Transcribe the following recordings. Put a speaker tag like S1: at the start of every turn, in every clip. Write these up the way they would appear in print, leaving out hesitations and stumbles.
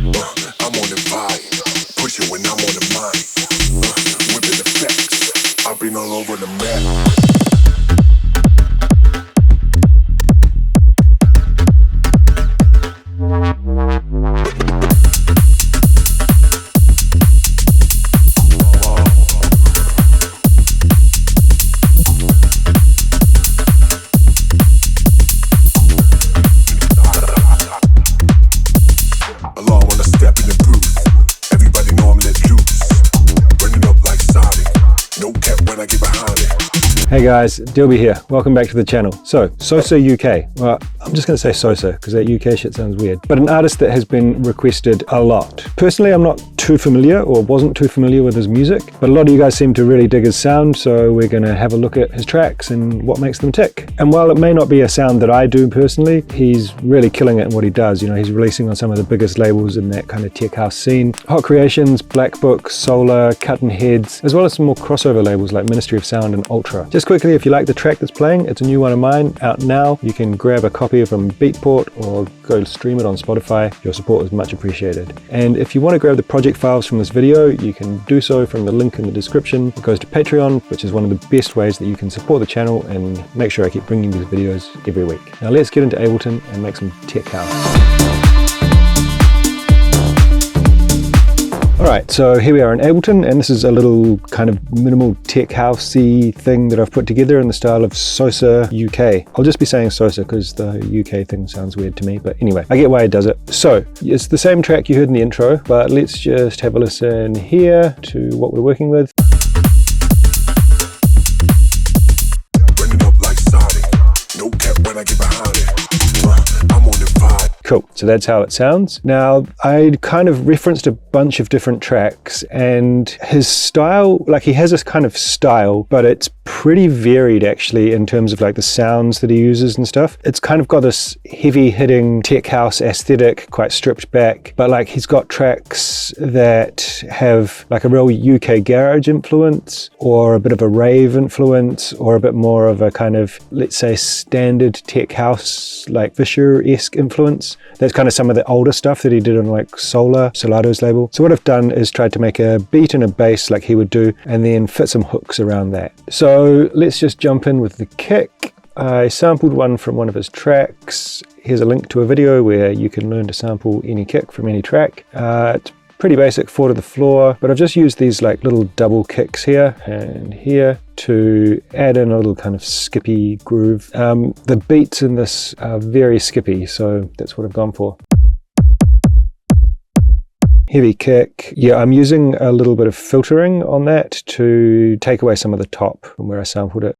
S1: I'm on the vibe, push it when I'm on the mic. Whipping effects, I've been all over the map.
S2: Hey guys, Dilby here. Welcome back to the channel. So, Sosa UK. Well, I'm just going to say Sosa because that UK shit sounds weird. But an artist that has been requested a lot. Personally, I'm not too familiar or wasn't too familiar with his music, but a lot of you guys seem to really dig his sound, so we're going to have a look at his tracks and what makes them tick. And while it may not be a sound that I do personally, he's really killing it in what he does. You know, he's releasing on some of the biggest labels in that kind of tech house scene. Hot Creations, Black Book, Solar, Cutting Heads, as well as some more crossover labels like Ministry of Sound and Ultra. Just quickly, if you like the track that's playing, it's a new one of mine out now. You can grab a copy from Beatport or go stream it on Spotify. Your support is much appreciated. And if you want to grab the project files from this video, you can do so from the link in the description. It goes to Patreon, which is one of the best ways that you can support the channel and make sure I keep bringing these videos every week. Now let's get into Ableton and make some tech house. Alright, so here we are in Ableton, and this is a little kind of minimal tech housey thing that I've put together in the style of Sosa UK. I'll just be saying Sosa because the UK thing sounds weird to me, but anyway, I get why it does it. So, it's the same track you heard in the intro, but let's just have a listen here to what we're working with. Cool, so that's how it sounds. Now, I kind of referenced a bunch of different tracks, and his style, like he has this kind of style, but it's pretty varied actually in terms of like the sounds that he uses and stuff. It's kind of got this heavy hitting tech house aesthetic, quite stripped back, but like he's got tracks that have like a real UK garage influence, or a bit of a rave influence, or a bit more of a kind of, let's say, standard tech house, like Fisher-esque influence. That's kind of some of the older stuff that he did on like Solatoko's label. So what I've done is tried to make a beat and a bass like he would do, and then fit some hooks around that. So let's just jump in with the kick. I sampled one from one of his tracks. Here's a link to a video where you can learn to sample any kick from any track. It's pretty basic, 4 to the floor, but I've just used these like little double kicks here and here to add in a little kind of skippy groove. The beats in this are very skippy, so that's what I've gone for. Heavy kick. Yeah, I'm using a little bit of filtering on that to take away some of the top from where I sampled it.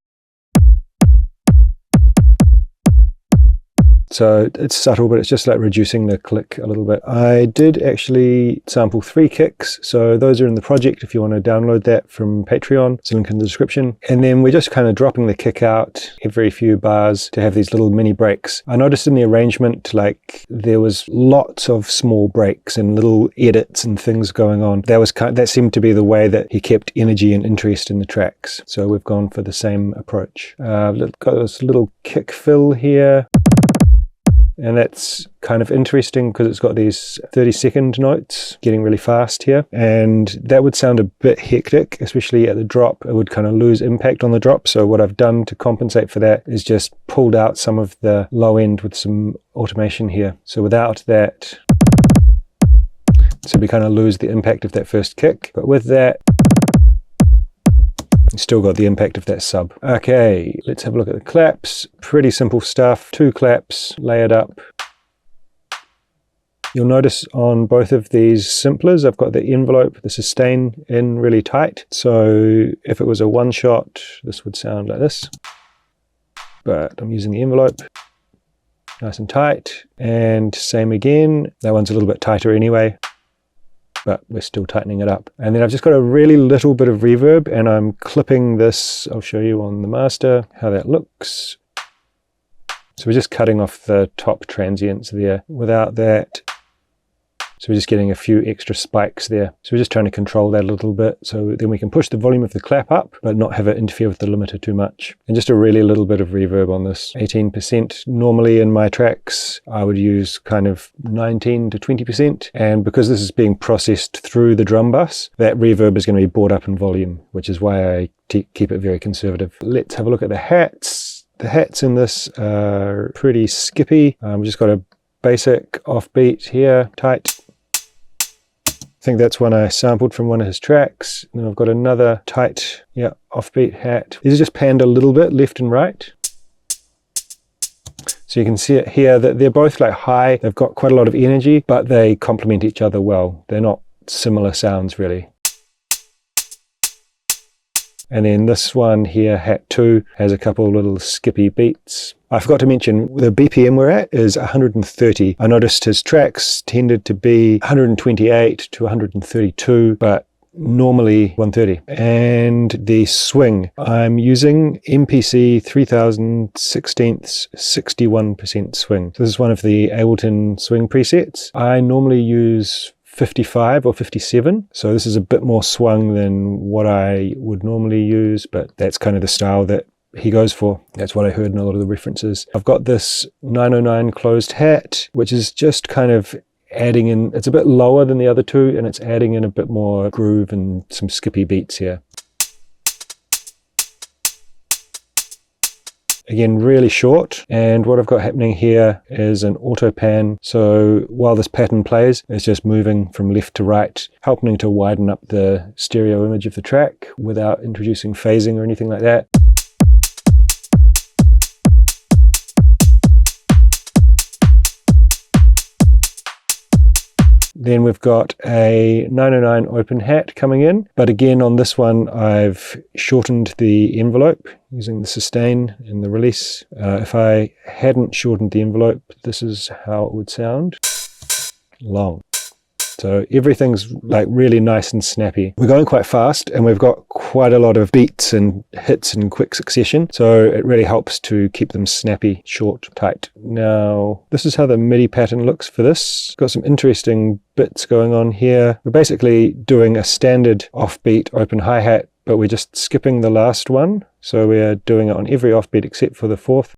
S2: So it's subtle, but it's just like reducing the click a little bit. I did actually sample 3 kicks, so those are in the project if you want to download that from Patreon. It's a link in the description. And then we're just kind of dropping the kick out every few bars to have these little mini breaks. I noticed in the arrangement, like there was lots of small breaks and little edits and things going on. That seemed to be the way that he kept energy and interest in the tracks. So we've gone for the same approach. Got this little kick fill here. And that's kind of interesting because it's got these 30-second notes getting really fast here. And that would sound a bit hectic, especially at the drop. It would kind of lose impact on the drop. So what I've done to compensate for that is just pulled out some of the low end with some automation here. So without that, so we kind of lose the impact of that first kick. But with that, still got the impact of that sub. Okay, let's have a look at the claps. Pretty simple stuff. 2 claps layered up. You'll notice on both of these simplers, I've got the envelope, the sustain in really tight. So if it was a one shot, this would sound like this. But I'm using the envelope. Nice and tight. And same again. That one's a little bit tighter anyway, but we're still tightening it up. And then I've just got a really little bit of reverb, and I'm clipping this. I'll show you on the master how that looks. So we're just cutting off the top transients there. Without that, So we're just getting a few extra spikes there. So we're just trying to control that a little bit, so then we can push the volume of the clap up, but not have it interfere with the limiter too much. And just a really little bit of reverb on this, 18%. Normally in my tracks, I would use kind of 19 to 20%. And because this is being processed through the drum bus, that reverb is going to be brought up in volume, which is why I keep it very conservative. Let's have a look at the hats. The hats in this are pretty skippy. We've just got a basic offbeat here, tight. I think that's one I sampled from one of his tracks. And then I've got another tight, offbeat hat. These are just panned a little bit left and right. So you can see it here that they're both like high. They've got quite a lot of energy, but they complement each other well. They're not similar sounds really. And then this one here, hat 2, has a couple of little skippy beats. I forgot to mention the BPM we're at is 130. I noticed his tracks tended to be 128 to 132, but normally 130. And the swing, I'm using MPC 3016ths 61% swing. So this is one of the Ableton swing presets. I normally use 55 or 57, so this is a bit more swung than what I would normally use, but that's kind of the style that he goes for. That's what I heard in a lot of the references. I've got this 909 closed hat, which is just kind of adding in, it's a bit lower than the other two, and it's adding in a bit more groove and some skippy beats here. Again, really short, and what I've got happening here is an auto pan. So while this pattern plays, it's just moving from left to right, helping to widen up the stereo image of the track without introducing phasing or anything like that. Then we've got a 909 open hat coming in, but again on this one I've shortened the envelope using the sustain and the release. If I hadn't shortened the envelope, this is how it would sound. Long. So everything's like really nice and snappy. We're going quite fast and we've got quite a lot of beats and hits in quick succession. So it really helps to keep them snappy, short, tight. Now, this is how the MIDI pattern looks for this. Got some interesting bits going on here. We're basically doing a standard offbeat open hi-hat, but we're just skipping the last one. So we're doing it on every offbeat except for the fourth.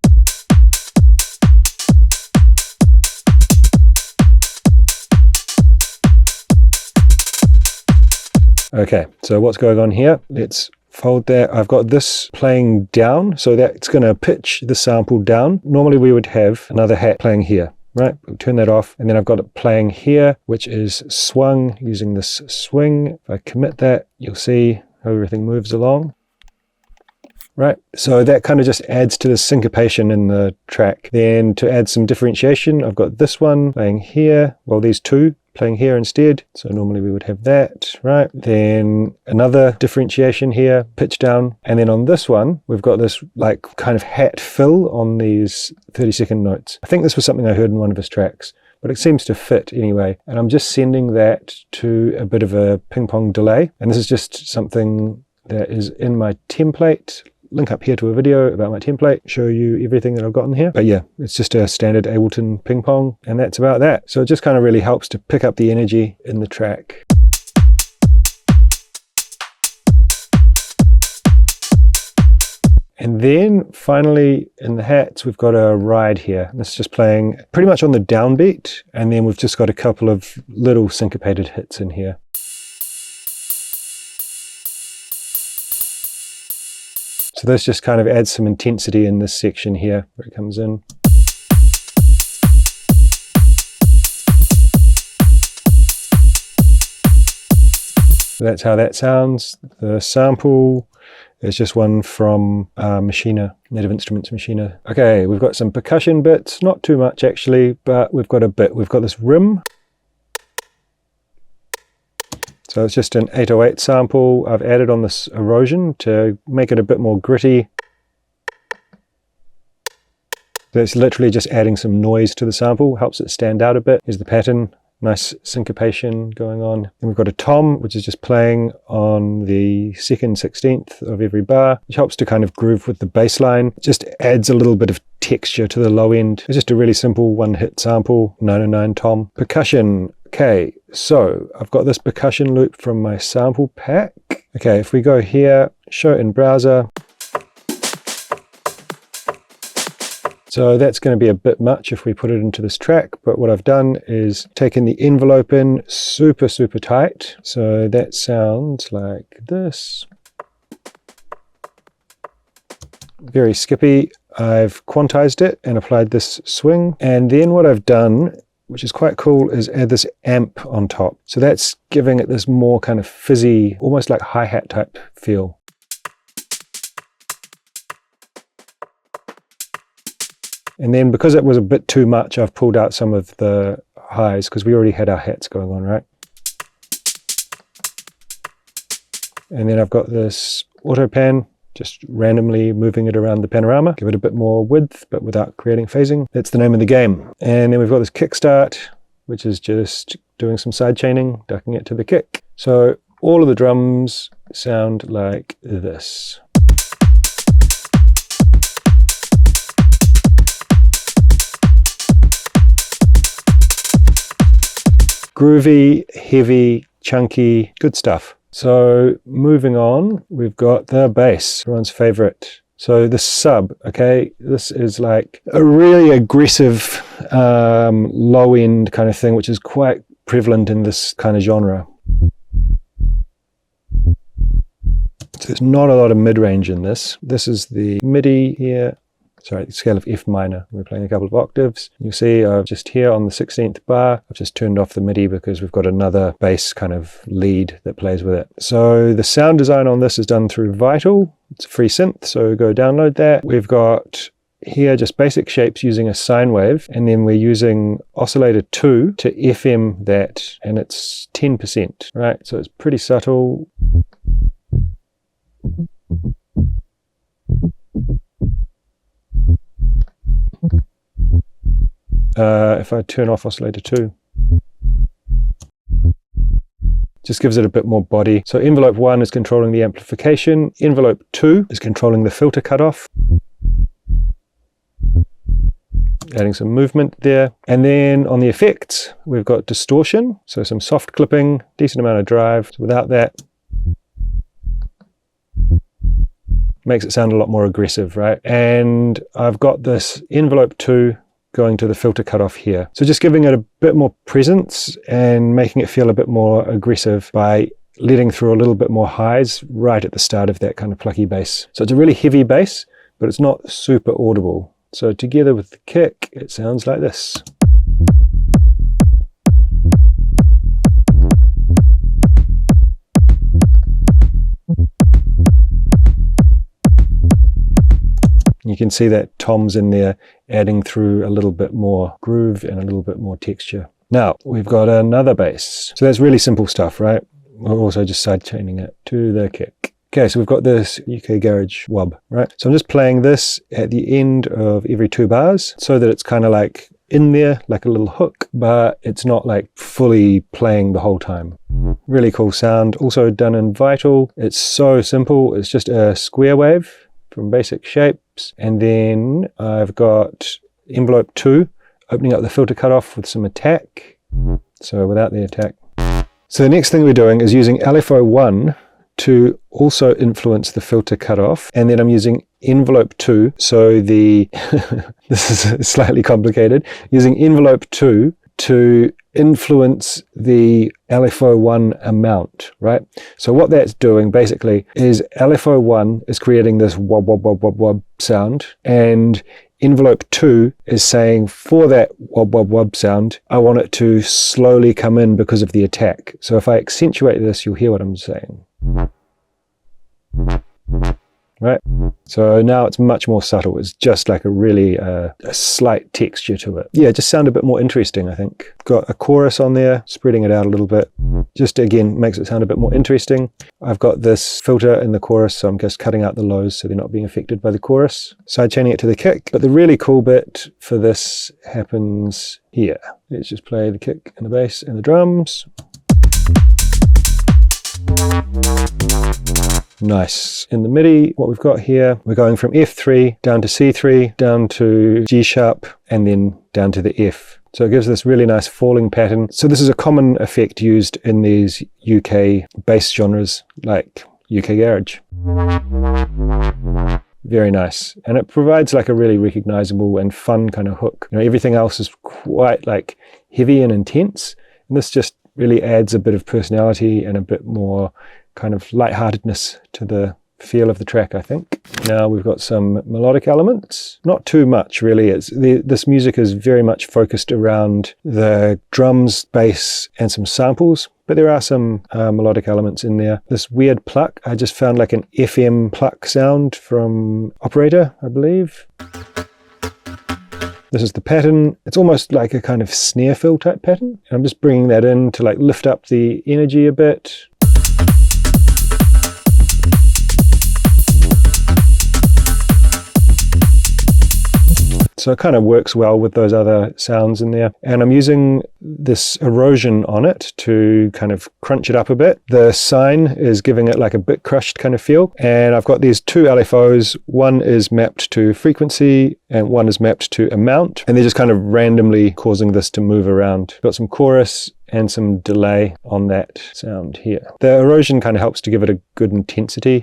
S2: Okay, so what's going on here? Let's fold that. I've got this playing down, so that's going to pitch the sample down. Normally we would have another hat playing here, right? We'll turn that off, and then I've got it playing here, which is swung using this swing. If I commit that, you'll see how everything moves along. Right, so that kind of just adds to the syncopation in the track. Then to add some differentiation, I've got this one playing here, well these two playing here instead. So normally we would have that, right? Then another differentiation here, pitch down. And then on this one, we've got this like kind of hat fill on these 30-second notes. I think this was something I heard in one of his tracks, but it seems to fit anyway. And I'm just sending that to a bit of a ping pong delay. And this is just something that is in my template. Link up here to a video about my template, show you everything that I've got in here. But yeah, it's just a standard Ableton ping pong, and that's about that. So it just kind of really helps to pick up the energy in the track. And then finally in the hats, we've got a ride here. This is just playing pretty much on the downbeat, and then we've just got a couple of little syncopated hits in here. So this just kind of adds some intensity in this section here where it comes in. So that's how that sounds. The sample is just one from Machina, Native Instruments Machina. Okay, we've got some percussion bits, not too much actually, but we've got a bit. We've got this rim. So it's just an 808 sample. I've added on this erosion to make it a bit more gritty. So it's literally just adding some noise to the sample, helps it stand out a bit. Here's the pattern, nice syncopation going on. Then we've got a tom, which is just playing on the 2nd 16th of every bar, which helps to kind of groove with the bass line. Just adds a little bit of texture to the low end. It's just a really simple one-hit sample, 909 tom. Percussion, okay. So I've got this percussion loop from my sample pack. Okay, if we go here, show in browser. So that's going to be a bit much if we put it into this track, but what I've done is taken the envelope in super tight. So that sounds like this. Very skippy. I've quantized it and applied this swing. And then what I've done, which is quite cool, is add this amp on top. So that's giving it this more kind of fizzy, almost like hi-hat type feel. And then because it was a bit too much, I've pulled out some of the highs because we already had our hats going on, right? And then I've got this auto pan, just randomly moving it around the panorama, give it a bit more width, but without creating phasing. That's the name of the game. And then we've got this kickstart, which is just doing some side chaining, ducking it to the kick. So all of the drums sound like this. Groovy, heavy, chunky, good stuff. So moving on, we've got the bass, everyone's favorite. So the sub, okay, this is like a really aggressive low end kind of thing, which is quite prevalent in this kind of genre. So there's not a lot of mid-range in this. This is the MIDI here. Sorry, the scale of F minor. We're playing a couple of octaves. You'll see just here on the 16th bar, I've just turned off the MIDI because we've got another bass kind of lead that plays with it. So the sound design on this is done through Vital. It's a free synth, so go download that. We've got here just basic shapes using a sine wave, and then we're using oscillator 2 to FM that, and it's 10%, right? So it's pretty subtle. If I turn off oscillator 2, just gives it a bit more body. So envelope 1 is controlling the amplification, envelope 2 is controlling the filter cutoff, adding some movement there. And then on the effects, we've got distortion, so some soft clipping, decent amount of drive. So without that, makes it sound a lot more aggressive, right? And I've got this envelope 2 going to the filter cutoff here. So just giving it a bit more presence and making it feel a bit more aggressive by letting through a little bit more highs right at the start of that kind of plucky bass. So it's a really heavy bass, but it's not super audible. So together with the kick, it sounds like this. You can see that toms in there adding through a little bit more groove and a little bit more texture. Now we've got another bass. So that's really simple stuff, right? We're also just side chaining it to the kick. Okay, so we've got this UK Garage wub, right? So I'm just playing this at the end of every 2 bars so that it's kind of like in there, like a little hook, but it's not like fully playing the whole time. Really cool sound. Also done in Vital. It's so simple. It's just a square wave from basic shapes, and then I've got envelope 2 opening up the filter cutoff with some attack, so without the attack. So the next thing we're doing is using LFO 1 to also influence the filter cutoff, and then I'm using envelope 2, so the this is slightly complicated, using envelope 2 to influence the LFO1 amount, right? So what that's doing basically is LFO1 is creating this wob wob wob wob wob sound, and envelope 2 is saying for that wob wob wob sound, I want it to slowly come in because of the attack. So if I accentuate this, you'll hear what I'm saying. Right? So now it's much more subtle. It's just like a really a slight texture to it. Yeah, just sound a bit more interesting, I think. Got a chorus on there, spreading it out a little bit. Just again, makes it sound a bit more interesting. I've got this filter in the chorus, so I'm just cutting out the lows so they're not being affected by the chorus. Side chaining it to the kick. But the really cool bit for this happens here. Let's just play the kick and the bass and the drums. Nice. In the MIDI, what we've got here, we're going from F3 down to C3, down to G sharp, and then down to the F. So it gives this really nice falling pattern. So this is a common effect used in these UK bass genres like UK garage. Very nice. And it provides like a really recognizable and fun kind of hook. You know, everything else is quite like heavy and intense. And this just really adds a bit of personality and a bit more kind of lightheartedness to the feel of the track, I think. Now we've got some melodic elements. Not too much really. This music is very much focused around the drums, bass, and some samples. But there are some melodic elements in there. This weird pluck, I just found like an FM pluck sound from Operator, I believe. This is the pattern. It's almost like a kind of snare fill type pattern. And I'm just bringing that in to like lift up the energy a bit. So it kind of works well with those other sounds in there. And I'm using this erosion on it to kind of crunch it up a bit. The sine is giving it like a bit crushed kind of feel. And I've got these two LFOs. One is mapped to frequency and one is mapped to amount. And they're just kind of randomly causing this to move around. Got some chorus and some delay on that sound here. The erosion kind of helps to give it a good intensity.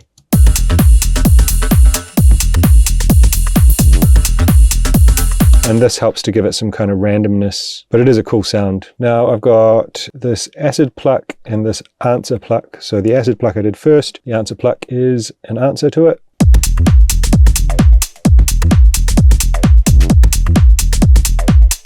S2: And this helps to give it some kind of randomness, but it is a cool sound. Now I've got this acid pluck and this answer pluck. So the acid pluck I did first, the answer pluck is an answer to it.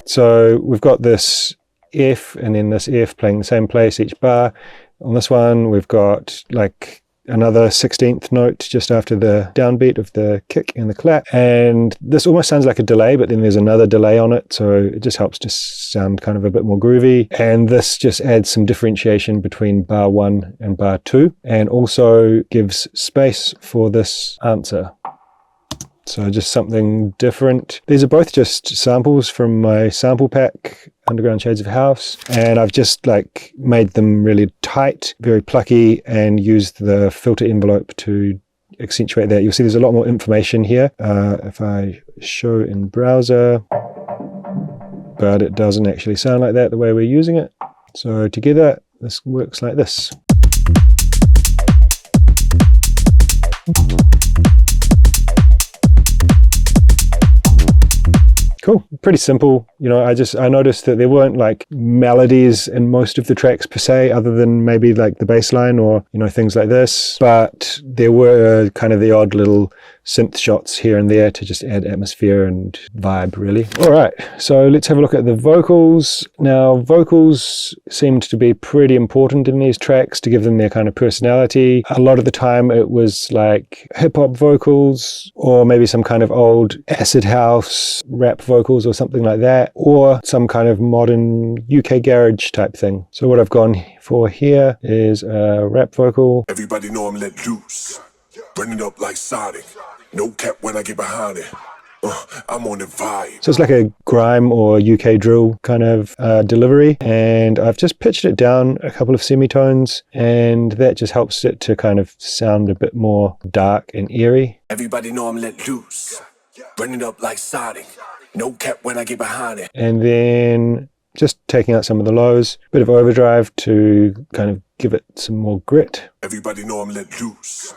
S2: So we've got this F and then this F playing the same place each bar. On this one we've got like another 16th note just after the downbeat of the kick and the clap, and this almost sounds like a delay, but then there's another delay on it, so it just helps to sound kind of a bit more groovy. And this just adds some differentiation between bar 1 and bar 2 and also gives space for this answer. So just something different. These are both just samples from my sample pack, Underground Shades of House, and I've just like made them really tight, very plucky, and used the filter envelope to accentuate that. You'll see there's a lot more information here if I show in browser, but it doesn't actually sound like that the way we're using it. So together this works like this. Cool, pretty simple. You know, I noticed that there weren't like melodies in most of the tracks per se, other than maybe like the bass line or, you know, things like this. But there were kind of the odd little synth shots here and there to just add atmosphere and vibe, really. All right, so let's have a look at the vocals. Now, vocals seemed to be pretty important in these tracks to give them their kind of personality. A lot of the time it was like hip-hop vocals or maybe some kind of old acid house rap vocals or something like that, or some kind of modern UK garage type thing. So what I've gone for here is a rap vocal.
S1: Everybody know I'm let loose, burn it up like Sonic. No cap when I get behind it. I'm on the vibe.
S2: So it's like a grime or UK drill kind of delivery, and I've just pitched it down a couple of semitones, and that just helps it to kind of sound a bit more dark and eerie.
S1: Everybody know I'm let loose, burn it up like Sonic. No cap when I get behind it.
S2: And then just taking out some of the lows, bit of overdrive to kind of give it some more grit.
S1: Everybody know I'm let loose,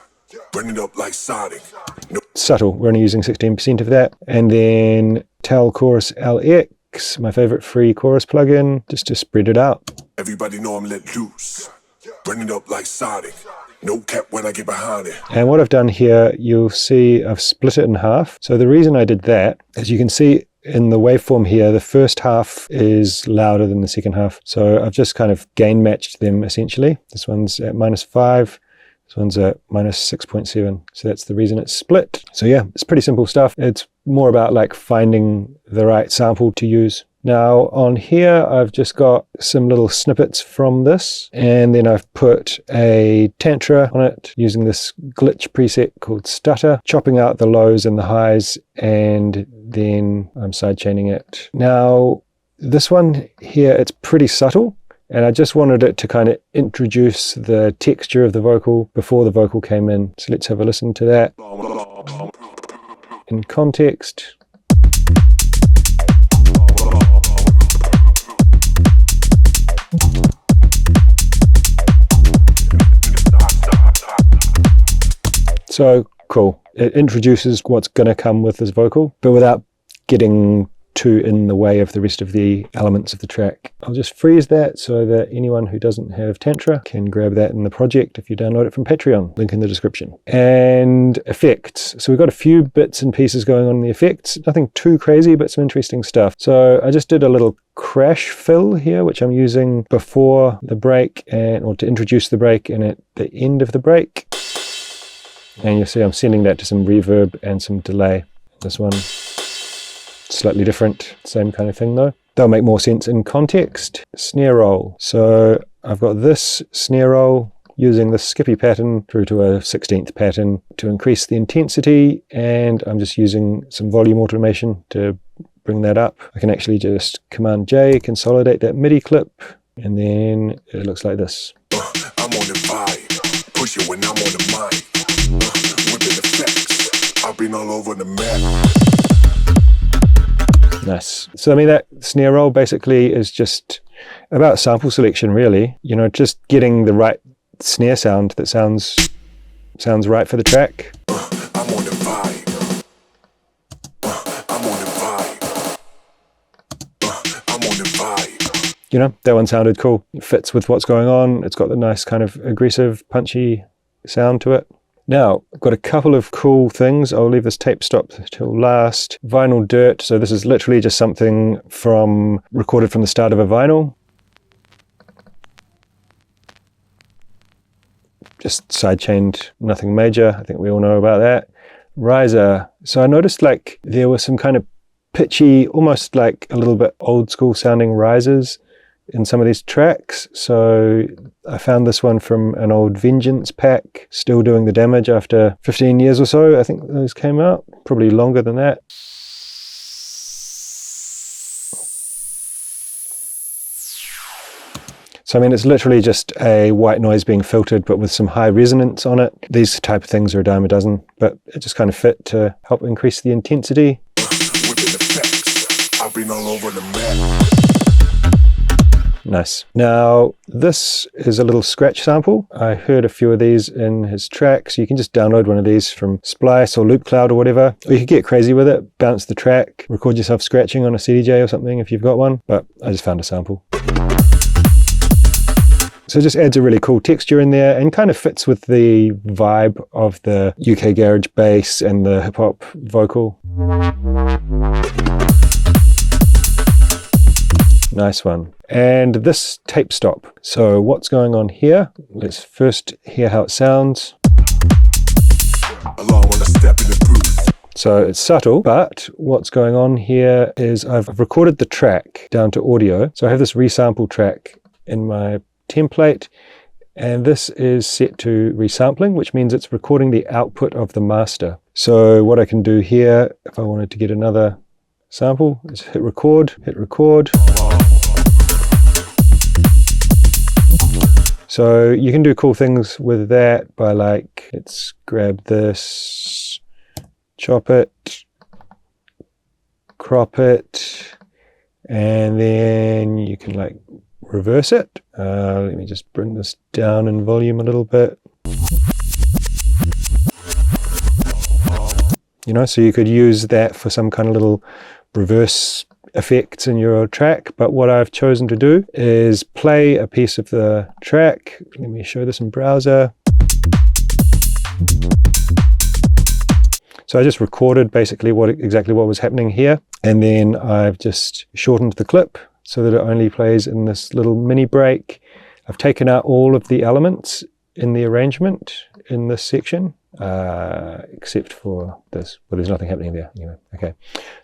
S1: burn it up like Sonic. No.
S2: Subtle, we're only using 16% of that. And then Tel Chorus LX, my favorite free chorus plugin, just to spread it out.
S1: Everybody know I'm let loose, burn it up like Sonic. No cap when I get behind it.
S2: And what I've done here, you'll see I've split it in half. So the reason I did that, as you can see in the waveform here, the first half is louder than the second half. So I've just kind of gain matched them essentially. This one's at -5. This one's at -6.7. So that's the reason it's split. So yeah, it's pretty simple stuff. It's more about like finding the right sample to use. Now on here, I've just got some little snippets from this, and then I've put a tantra on it using this glitch preset called Stutter, chopping out the lows and the highs, and then I'm sidechaining it. Now this one here, it's pretty subtle, and I just wanted it to kind of introduce the texture of the vocal before the vocal came in. So let's have a listen to that in context. So cool. It introduces what's going to come with this vocal, but without getting too in the way of the rest of the elements of the track. I'll just freeze that so that anyone who doesn't have Tantra can grab that in the project if you download it from Patreon, link in the description. And effects. So we've got a few bits and pieces going on in the effects, nothing too crazy, but some interesting stuff. So I just did a little crash fill here, which I'm using before the break or to introduce the break and at the end of the break. And you'll see I'm sending that to some reverb and some delay. This one, slightly different, same kind of thing though. They'll make more sense in context. Snare roll. So I've got this snare roll using the skippy pattern through to a 16th pattern to increase the intensity, and I'm just using some volume automation to bring that up. I can actually just Command J, consolidate that MIDI clip, and then it looks like this.
S1: I'm on the vibe, push it when I'm on the mic. With the effects, I've been all over the map.
S2: Nice. So I mean, that snare roll basically is just about sample selection, really. You know, just getting the right snare sound that sounds right for the track.
S1: I'm on the vibe. I'm on the vibe. I'm on the vibe.
S2: You know, that one sounded cool. It fits with what's going on. It's got the nice kind of aggressive, punchy sound to it. Now, I've got a couple of cool things. I'll leave this tape stop till last. Vinyl dirt. So this is literally just something recorded from the start of a vinyl. Just sidechained, nothing major. I think we all know about that. Riser. So I noticed like there were some kind of pitchy, almost like a little bit old school sounding risers in some of these tracks. So I found this one from an old Vengeance pack, still doing the damage after 15 years or so. I think those came out, probably longer than that. So I mean, it's literally just a white noise being filtered, but with some high resonance on it. These type of things are a dime a dozen, but it just kind of fit to help increase the intensity.
S1: With the effects, I've been all over the map.
S2: Nice. Now, this is a little scratch sample. I heard a few of these in his track, so you can just download one of these from Splice or LoopCloud or whatever. Or you could get crazy with it, bounce the track, record yourself scratching on a CDJ or something if you've got one, but I just found a sample. So it just adds a really cool texture in there and kind of fits with the vibe of the UK garage bass and the hip hop vocal. Nice one. And this tape stop. So what's going on here? Let's first hear how it sounds. So it's subtle, but what's going on here is I've recorded the track down to audio. So I have this resample track in my template, and this is set to resampling, which means it's recording the output of the master. So what I can do here, if I wanted to get another sample, is hit record. So you can do cool things with that by like, let's grab this, chop it, crop it, and then you can like reverse it. Let me just bring this down in volume a little bit. You know, so you could use that for some kind of little reverse effects in your track, but what I've chosen to do is play a piece of the track. Let me show this in browser. So I just recorded basically exactly what was happening here, and then I've just shortened the clip so that it only plays in this little mini break. I've taken out all of the elements in the arrangement in this section, except for this. Well, there's nothing happening there anyway. Okay,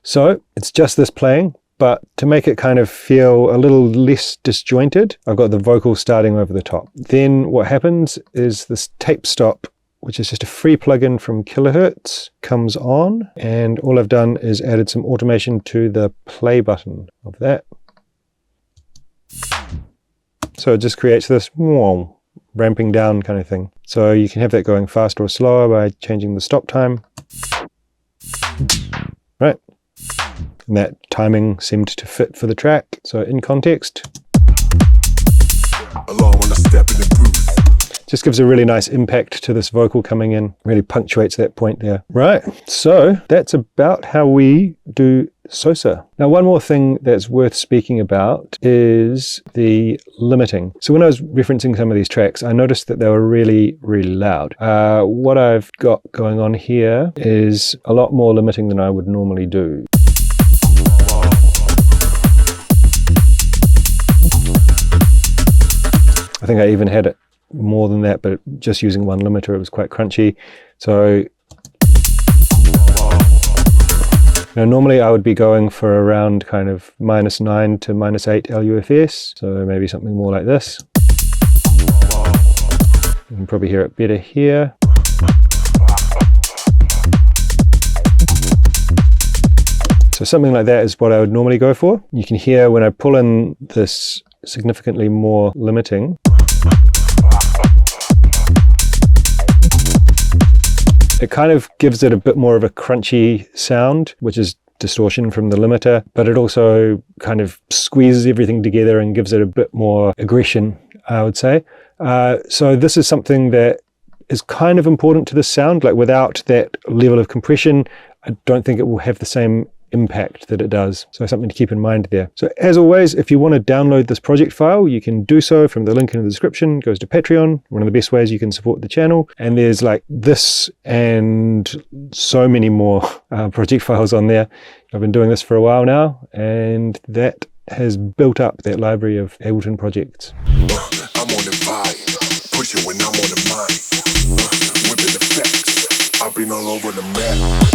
S2: so it's just this playing, but to make it kind of feel a little less disjointed, I've got the vocal starting over the top. Then what happens is this tape stop, which is just a free plugin from Kilohertz, comes on, and all I've done is added some automation to the play button of that. So it just creates this ramping down kind of thing. So you can have that going faster or slower by changing the stop time. Right. And that timing seemed to fit for the track. So in context, Just gives a really nice impact to this vocal coming in, really punctuates that point there. Right, so that's about how we do Sosa. Now, one more thing that's worth speaking about is the limiting. So when I was referencing some of these tracks, I noticed that they were really, really loud. What I've got going on here is a lot more limiting than I would normally do. I think I even had it more than that, but just using one limiter, it was quite crunchy. So normally I would be going for around kind of -9 to -8 LUFS, so maybe something more like this. You can probably hear it better here. So something like that is what I would normally go for. You can hear when I pull in this significantly more limiting, it kind of gives it a bit more of a crunchy sound, which is distortion from the limiter, but it also kind of squeezes everything together and gives it a bit more aggression, I would say. So this is something that is kind of important to the sound. Like without that level of compression, I don't think it will have the same impact that it does. So something to keep in mind there. So as always, if you want to download this project file, you can do so from the link in the description. It goes to Patreon, one of the best ways you can support the channel. And there's like this and so many more project files on there. I've been doing this for a while now, and that has built up that library of Ableton projects.
S1: I'm on the vibe, push it when I'm on the mic. With the effects, I've been all over the map.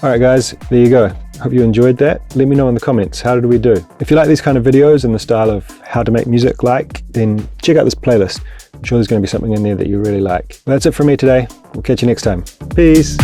S2: Alright guys, there you go. Hope you enjoyed that. Let me know in the comments, how did we do? If you like these kind of videos and the style of how to make music like, then check out this playlist. I'm sure there's going to be something in there that you really like. Well, that's it from me today. We'll catch you next time. Peace!